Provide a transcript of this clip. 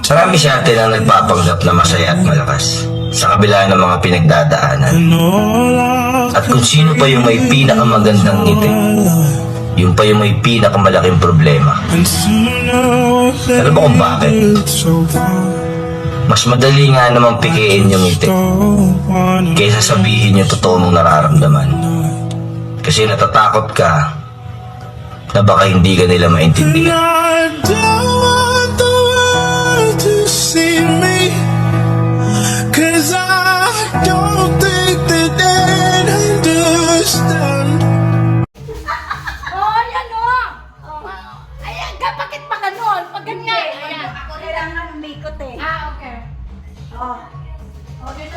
Marami sa atin ang nagpapanggap na masaya at malakas sa kabila ng mga pinagdadaanan. At kung sino pa yung may pinakamagandang ngiti, yung pa yung may pinakamalaking problema. Alam mo kung bakit? Mas madali nga namang pikiin yung ngiti kaysa sabihin yung totoo mong nararamdaman. Kasi natatakot ka na baka hindi ka nila maintindihan. Oh, yan oh! Ayan ka, bakit pa ganun? Pag ganyan, ayan. Kailangan umikot eh. Ah, okay. Oh. Oh, yun